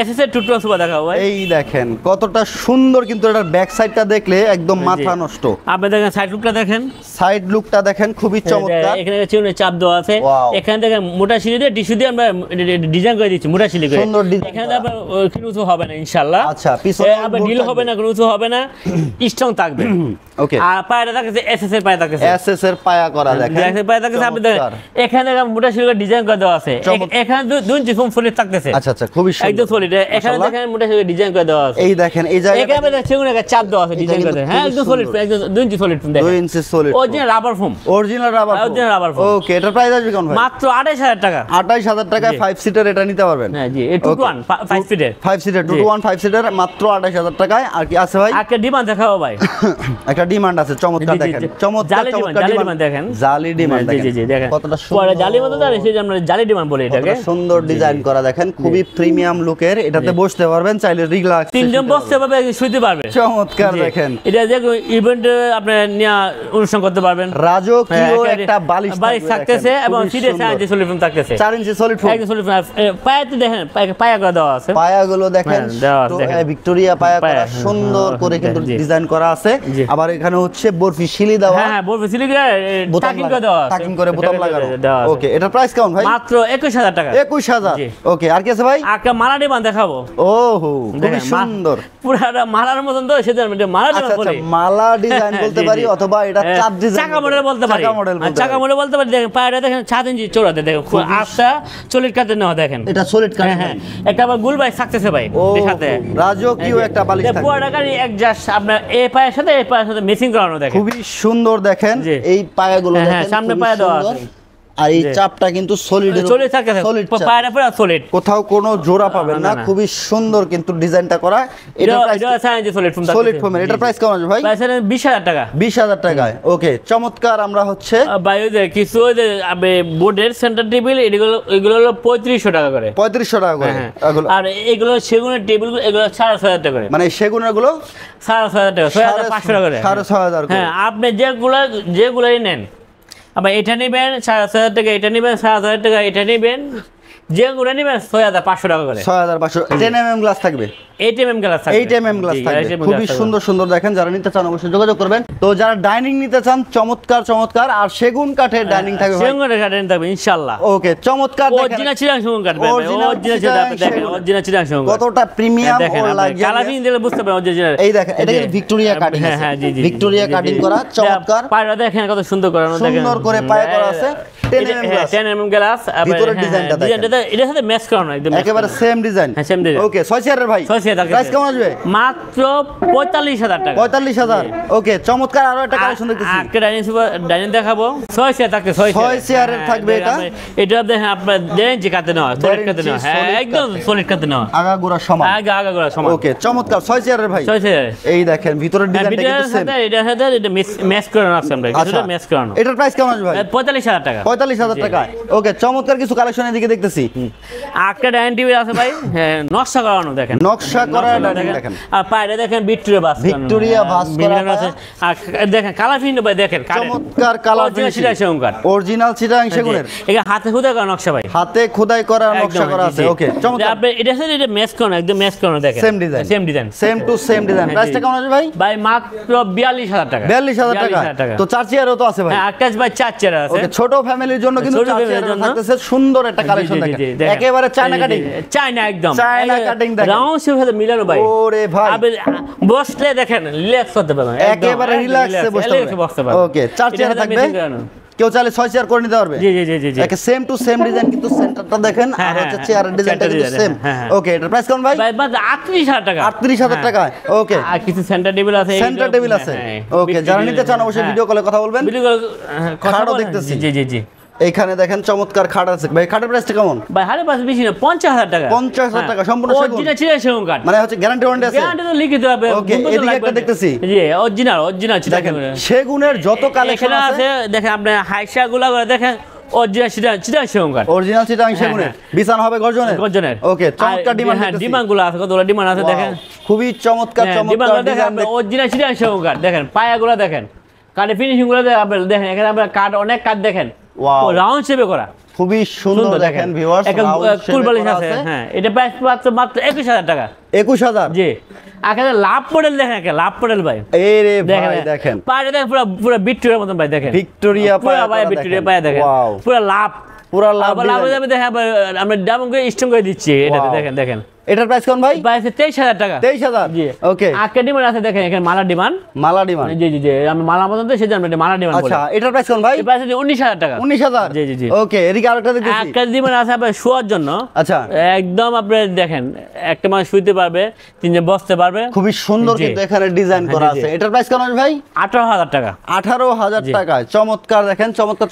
এসএস এর টুটুয়া সোফা দেখাবো ভাই। এই দেখেন কতটা সুন্দর, কিন্তু এটার ব্যাক সাইডটা দেখলে একদম মাথা নষ্ট। আপনি দেখেন সাইড লুকটা দেখেন, সাইড লুকটা দেখেন খুবই চমৎকার। এখানে চিউনে চাপ দেওয়া আছে, এখানে দেখেন মোটা সিলি দিয়ে টিস্যু দিয়ে আমরা ডিজাইন করে দিচ্ছি, মোটা সিলি করে। সুন্দর ডিজাইন। এখানে আবার কোনো কিছু হবে না ইনশাআল্লাহ। আচ্ছা, পিছনে আবার ঢিল হবে না, কোনো কিছু হবে না, স্ট্রং থাকবে। ওকে, আর পায়টা থাকছে এসএস এর পায়া থাকছে, এসএস এর পায়া করা। দেখেন এসএস পায়া থাকছে। আপনি দেখেন এখানে মোটা সিলি করে ডিজাইন করে দেওয়া আছে, এখানে 2 ইঞ্চি ফোম সলিড থাকতেছে। আচ্ছা আচ্ছা, খুবই সুন্দর একদম সলিড। এখানে দেখেন মোটা সিলি ডিজাইন করে দেওয়া আছে। এই দেখেন এই জায়গায় এখানে দেখেন একটা চাপ দেওয়া আছে ডিজাইন করে। হ্যাঁ, একদম সলিড, একদম 2 ইঞ্চি সলিড ফোম। দেখেন 2 inch solid, original rubber foam, original rubber foam. Okay, এটার প্রাইস আসবে কেমন ভাই? মাত্র 28,000 টাকা। 28,000 টাকায় 5 সিটার এটা নিতে পারবেন। হ্যাঁ জি, 2-1 5 সিটার, 5 সিটার 2-1 5 সিটার মাত্র 28,000 টাকায়। আর কি আছে ভাই? একটা ডিমান্ড দেখাবো ভাই। একটা ডিমান্ড আছে, চমৎকার। দেখেন চমৎকার ডিমান্ড দেখেন, জালি ডিমান্ড দেখেন। জি জি, দেখেন কতটা সুন্দর জালি মতো দাঁড়িয়ে, সেই যে আমরা জালি ডিমান্ড বলি এটাকে। সুন্দর ডিজাইন করা দেখেন, খুবই প্রিমিয়াম লুকের। এটাতে বসতে পারবেন, চাইলে রিল্যাক্স 3 জন বসতে পারবে, শুতে পারবে। চমৎকার। দেখেন এটা যে ইভেন্টে আপনি নিয়ে অনুষ্ঠান করতে পারবেন। রাজকীয় একটা বালিশ থাকতেছে এবং সিটে 4 ইঞ্চি সলিড ফোম থাকতেছে, 4 ইঞ্চি সলিড ফোম। একদম সলিড ফোম। পায়াতে দেখেন পায়া করে দেওয়া আছে, পায়াগুলো দেখেন ভিক্টোরিয়া পায়া করা, সুন্দর করে কিন্তু ডিজাইন করা আছে। আবার এখানে হচ্ছে বরফি শিলি দেওয়া। হ্যাঁ, বরফি শিলি করে টাকিং করে দেওয়া আছে, টাকিং করে বোতাম লাগানো। ওকে, এটার প্রাইস কেমন ভাই? মাত্র 21,000 টাকা। 21,000। ওকে, আর কি আছে ভাই? একটা মালা ডিমান্ড দেখাবো। ওহো, খুবই সুন্দর, পুরাটা মালার মতন তো, সেটা মালা ডিমান্ড বলি। মালা ডিজাইন বলতে পারি, অথবা এটা চাপ ডিজাইন, চাকা মডেল বলতে পারি। চাকা মডেল বলতে পারি। দেখেন পায়াটা দেখেন 7 ইঞ্চি চৌড়াতে, দেখেন আটটা সলিড কাটে নেওয়া। দেখেন এটা সলিড কাট। হ্যাঁ, একটা আবার গুল বাই থাকতেছে ভাই এর সাথে, রাজকীয় একটা বালিশ থাকে। পুরাটা গাড়ি অ্যাডজাস্ট আপনার এই পায়ের সাথে মেসিং করানো। দেখেন খুবই সুন্দর। দেখেন এই পায়াগুলো দেখেন, সামনে পায়া দেওয়া আছে। আর এই চাপটা কিন্তু সলিড থাকে, সলিড পায়রা পুরো সলিড, কোথাও কোনো জোড়া পাবেন না, খুবই সুন্দর কিন্তু ডিজাইনটা করা। এটা সলিড ফোম, সলিড ফোমের। এটার প্রাইস কেমন আছে ভাই? প্রাইস 20000 টাকা। 20000 টাকায়। ওকে, চমৎকার। আমরা হচ্ছে ভাই ওই যে কিছু ওই যে বোর্ডের সেন্টার টেবিল এগুলো হলো 3500 টাকা করে। 3500 টাকা করে। আর এগুলো সেগুনের টেবিল এগুলো 6500 টাকা করে। মানে সেগুনের গুলো 6500 টাকা, 6500 টাকা করে। 6500 করে। হ্যাঁ, আপনি যেগুলাই নেন, আবার এটা নেবেন 6500 টাকা, এটা নেবেন 7000 টাকা, এটা নেবেন যেগুলো নেবেন 6500 টাকা করে। 6500। 10mm গ্লাস থাকবে, 8mm গ্লাস থাকবে, 8mm গ্লাস থাকবে। খুবই সুন্দর সুন্দর। দেখেন, যারা নিতে চান অবশ্যই যোগাযোগ করবেন। তো যারা ডাইনিং নিতে চান, চমৎকার চমৎকার। আর সেগুন কাঠের ডাইনিং থাকবে, সেগুন কাঠের ডাইনিং থাকবে ইনশাআল্লাহ। ওকে, চমৎকার। অরিজিনাল চিটাং সেগুন কাঠ পাবেন, অরিজিনাল চিটাং। দেখেন অরিজিনাল চিটাং সেগুন কতটা প্রিমিয়াম ও লাক্সারি। কালারিং দিলে বুঝতে পারবেন অরিজিনাল। এই দেখেন, এটা কিন্তু ভিক্টোরিয়া কাটিং আছে। হ্যাঁ, জি জি, ভিক্টোরিয়া কাটিং করা, চমৎকার। পায়রা দেখেন কত সুন্দর করানো, দেখেন সুন্দর করে পায়া করা আছে। 10mm glass. ভিতরের ডিজাইনটা দেখেন, এটার সাথে ম্যাচ করানো একদম একেবারে সেম ডিজাইন। হ্যাঁ, সেম ডিজাইন। ওকে, 6 চেয়ারের ভাই। 6 চেয়ার প্রাইস কেমন আসবে? মাত্র 45000 টাকা। 45000। ওকে, চমৎকার। আরো একটা কালেকশন দেখতেছি। একটা ডাইনিং দেখাবো। 6 চেয়ার থাকবে, 6 চেয়ারের থাকবে এটা। এটা দেখেন আপনার দেন যে কাটে নেওয়া, সলিড কাটে নেওয়া। হ্যাঁ, একদম সলিড কাটে নেওয়া, আগাগোড়া সমান। আগাগোড়া সমান। ওকে, চমৎকার। 6 চেয়ারের ভাই। 6 চেয়ার। এই দেখেন, ভিতরের ডিজাইনটা কিন্তু সেম। এটার সাথে এটা ম্যাচ করানো আছে আমরা, কিছুটা ম্যাচ করানো। এটার প্রাইস কেমন আসবে ভাই? 45000 টাকা। 45000 টাকা। ওকে, চমৎকার কিছু কালেকশন এদিকে দেখতেছি। একটা ডাইনিং টেবিল আছে ভাই, হ্যাঁ, নকশা করানো দেখেন, নকশা করা ডাইনিং দেখেন। আর পায়রা দেখেন ভিক্টোরিয়া ভাস করা আছে। আর দেখেন কালার ফিনিশিং ভাই, দেখেন চমৎকার কালার ফিনিশিং। অরিজিনাল চিটাং সেগুনের। এটা হাতে খোদাই করা নকশা ভাই, হাতে খোদাই করা নকশা করা আছে। ওকে, চমৎকার। আপনি এটা সাথে এটা ম্যাচ করানো, একদম ম্যাচ করানো দেখেন, same design, same design, same to same design. প্রাইসটা কেমন আছে ভাই? ভাই মাত্র 42000 টাকা। 42000 টাকা। তো 4 চেয়ারও তো আছে ভাই। হ্যাঁ, আকাশ ভাই 4 চেয়ার আছে। ওকে, ছোট ফ্যামিলির জন্য কিন্তু 4 চেয়ার থাকতেছে। সুন্দর একটা কালেকশন দেখেন, একেবারে চায়না কাটিং। চায়না একদম চায়না কাটিং দেখেন, রাউন্ড শেপের সাথে মিলানো ভাই। ওরে ভাই, আপনি বসলে দেখেন রিল্যাক্স করতে পারবেন, একেবারে রিল্যাক্সে বসতে পারবেন। ওকে, 4 চেয়ার থাকবে। কেউ চাইলে 6 চেয়ার করে নিতে পারবে। জি জি জি জি, একে সেম টু সেম ডিজাইন, কিন্তু সেন্টারটা দেখেন আর হচ্ছে চেয়ারের ডিজাইনটা কিন্তু সেম। ওকে, এটার প্রাইস কেমন ভাই? ভাই মাত্র 38000 টাকা। 38000 টাকা। ওকে, আর কিছু সেন্টার টেবিল আছে, সেন্টার টেবিল আছে। ওকে, যারা নিতে চান অবশ্যই ভিডিও কলে কথা বলবেন। ভিডিও কল খাটও দেখতেছি। জি জি জি। এইখানে দেখেন চমৎকার খাট আছে ভাই। খাটের প্রাইসটা কেমন ভাই? হারে পাশে বেশি না, 50000 টাকা। 50000 টাকা সম্পূর্ণ সেগুন। অরিজিনাল চিটাং সেগুন কাঠ, মানে হচ্ছে গ্যারান্টি ওয়ারেন্টি আছে। গ্যারান্টি তো লিখিত হবে। ওকে, এদিকে একটা দেখতেছি। জি, অরিজিনাল চিটাং সেগুনের যত কালেকশন আছে দেখেন, আপনি হাইসা গুলা করে দেখেন, অরিজিনাল চিটাং সেগুন কাঠ, অরিজিনাল চিটাং সেগুনের। বিছানা হবে গর্জনের। ওকে, চমৎকার ডিমান্ড। হ্যাঁ, ডিমান্ড গুলো আছে, কতগুলো ডিমান্ড আছে দেখেন। খুবই চমৎকার চমৎকার ডিজাইন। অরিজিনাল চিটাং সেগুন কাঠ দেখেন, পায়াগুলো দেখেন, কাঠের ফিনিশিং গুলো দেখেন। এখানে আপনার কাঠ, অনেক কাঠ দেখেন, রাউন্ড শেপে করা, খুবই সুন্দর দেখেন ভিউয়ার্স। কুলবালিশ আছে। হ্যাঁ, এটা প্রাইস মাত্র 21000 টাকা। 21000। জি। আকারে লাভ মডেল দেখেন, লাভ মডেল ভাই। এই রে ভাই দেখেন, পায়রা দেখেন পুরো ভিক্টোরিয়ার মতন ভাই, দেখেন ভিক্টোরিয়া পায়রা, ভিক্টোরিয়া পায়রা দেখেন, পুরো লাভ দেখেন। আমরা ডাবল করে স্ট্রং করে দিচ্ছি এটাতে, দেখেন। এটার প্রাইস কোন ভাই? প্রাইস 23000 টাকা। 23000। জি। ওকে, আজকে ডিমান্ড আছে দেখেন, এখানে মালা ডিমান্ড। জি জি জি, আমি মালা মতন তো সেজন্য আমরা মালা ডিমান্ড বলি। আচ্ছা, এটার প্রাইস কোন ভাই? এই প্রাইস 19000 টাকা। 19000। জি জি জি। ওকে, এদিকে আরেকটা দেখতেছি। একটা ডিমান্ড আছে আপনার শোয়ার জন্য। আচ্ছা, একদম আপনি দেখেন, একটা মানুষ শুইতে পারবে, তিনজন বসতে পারবে। খুবই সুন্দর কিন্তু এখানে ডিজাইন করা আছে। এটার প্রাইস কেমন ভাই? 18000 টাকা। 18000 টাকা। চমৎকার দেখেন, চমৎকার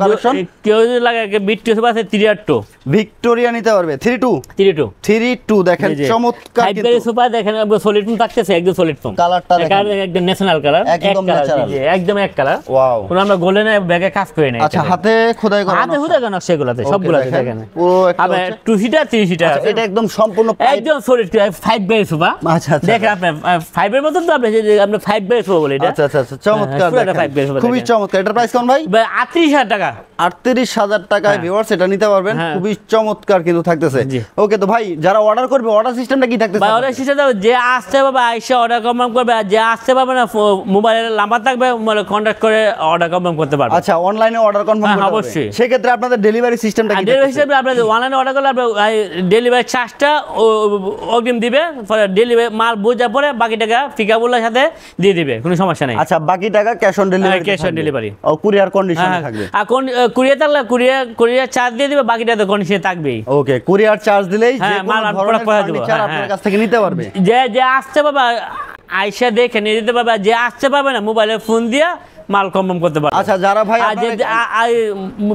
কালেকশন। কেউ যদি লাগে ভিক্টোরিয়া আছে 32, ভিক্টোরিয়া নিতে পারবে। 32 দেখেন, চমৎকার কিন্তু সোফা দেখেন, সলিড ফোম থাকতেছে, একদম সলিড ফোম। কালারটা দেখেন, একদম ন্যাশনাল কালার, একদম এক কালার। ওয়াও, পুরো আমরা গোল্ডেন ব্যাগে কাজ করে নাই। আচ্ছা, হাতে খোদাই করা, হাতে খোদাই করা সেগুলাতে, সবগুলাতে দেখেন। পুরো একটা 2 সিটার 3 সিটার আছে। এটা একদম সম্পূর্ণ একদম সলিড 5 বাই সোফা। আচ্ছা, দেখেন আপনি 5 এর মতন তো আপনি 5 বাই সোফা বলে এটা। আচ্ছা, চমৎকার দেখেন, খুবই চমৎকার। এটার প্রাইস কেমন ভাই? 38000 টাকা। 38000 টাকায় ভিউয়ার্স এটা নিতে পারবেন। খুবই চমৎকার কিন্তু থাকতেছে। ওকে, তো ভাই যারা অর্ডার করবে, অর্ডার সিস্টেমটা কি থাকতেছে? অর্ডার সিস্টেম যে আসতে পারবে আইসা অর্ডার কনফার্ম করবে, আর যে আসতে পারবে না মোবাইলের নাম্বার থাকবে, কন্ট্যাক্ট করে অর্ডার কনফার্ম করতে পারবে। আচ্ছা, অনলাইনে অর্ডার কনফার্ম করতে পারবে। অবশ্যই। সেই ক্ষেত্রে আপনাদের ডেলিভারি সিস্টেমটা কি? ডেলিভারি সিস্টেম আপনাদের অনলাইনে অর্ডার করলে আপনি ডেলিভারি চার্জটা অগ্রিম দিবে, পরে ডেলিভারি মাল বোঝা পরে বাকি টাকা পিকআপগুলোর সাথে দিয়ে দিবে, কোনো সমস্যা নেই। আচ্ছা, বাকি টাকা cash on delivery? Cash on delivery ও কুরিয়ার কন্ডিশনে থাকবে। আর কোন কুরিয়ার থাকলে কুরিয়ার চার্জ দিয়ে দিবে, বাকি টাকা কন্ডিশনে থাকবেই। ওকে, কুরিয়ার চার্জ দিলেই যে মাল আপনার কাছ থেকে নিতে পারবে। যে আসতে পারবে আইসা দেখে নিয়ে যেতে পারবে, যে আসতে পারবে না মোবাইলে ফোন দিয়া মাল কম করতে পারবে। আচ্ছা যারা ভাই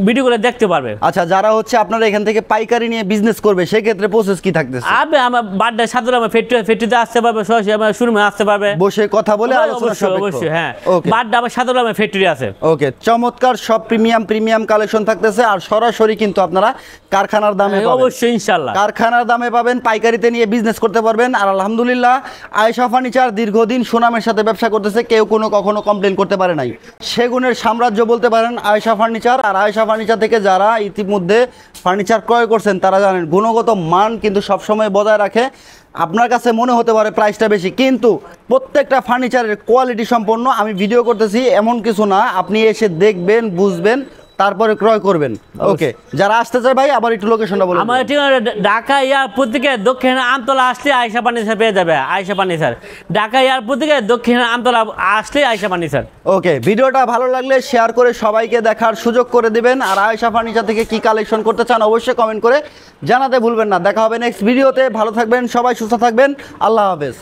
ভিডিও করে দেখতে পারবে। আচ্ছা যারা হচ্ছে আপনারা এখান থেকে পাইকারি নিয়ে বিজনেস করবে সেই ক্ষেত্রে প্রসেস কি থাকতেছে? আমার বাড্ডা সাদুর আমার ফ্যাক্টরিতে আসতে পারবে, সরাসরি আমার শোরুমে আসতে পারবে, বসে কথা বলে আলোচনা সাপেক্ষ। অবশ্যই হ্যাঁ, বাড্ডা আমার সাদুর আমার ফ্যাক্টরি আছে। ওকে, চমৎকার সব প্রিমিয়াম কালেকশন থাকতেছে আর সরাসরি কিন্তু আপনারা কারখানার দামে পাবেন। অবশ্যই ইনশাআল্লাহ কারখানার দামে পাবেন, পাইকারিতে নিয়ে বিজনেস করতে পারবেন। আর আলহামদুলিল্লাহ আয়েশা ফার্নিচার দীর্ঘদিন সুনামের সাথে ব্যবসা করতেছে, কেউ কখনো কমপ্লেন করতে পারে নাই। সেগুনের সাম্রাজ্য বলতে পারেন আয়েশা ফার্নিচার। আর আয়েশা ফার্নিচার থেকে যারা ইতিমধ্যে ফার্নিচার ক্রয় করছেন তারা জানেন গুণগত মান কিন্তু সবসময় বজায় রাখে। আপনার কাছে মনে হতে পারে প্রাইসটা বেশি, কিন্তু প্রত্যেকটা ফার্নিচারের কোয়ালিটি সম্পন্ন। আমি ভিডিও করতেছি এমন কিছু না, আপনি এসে দেখবেন, বুঝবেন, তারপরে ক্রয় করবেন। ওকে, যারা আসতে চায় ভাই আবার একটু লোকেশনটা বলুন। আমার ঠিকানা ঢাকা এয়ারপোর্ট থেকে দক্ষিণ আমতলা আসলে আয়েশা ফার্নিচার পেয়ে যাবে। আয়েশা ফার্নিচার ঢাকা এয়ারপোর্ট থেকে দক্ষিণ আমতলা আসলে আয়েশা ফার্নিচার। ওকে, ভিডিওটা ভালো লাগলে শেয়ার করে সবাইকে দেখার সুযোগ করে দিবেন। আর আয়েশা ফার্নিচার থেকে কি কালেকশন করতে চান অবশ্যই কমেন্ট করে জানাতে ভুলবেন না। দেখা হবে নেক্সট ভিডিওতে। ভালো থাকবেন সবাই, সুস্থ থাকবেন, আল্লাহ হাফেজ।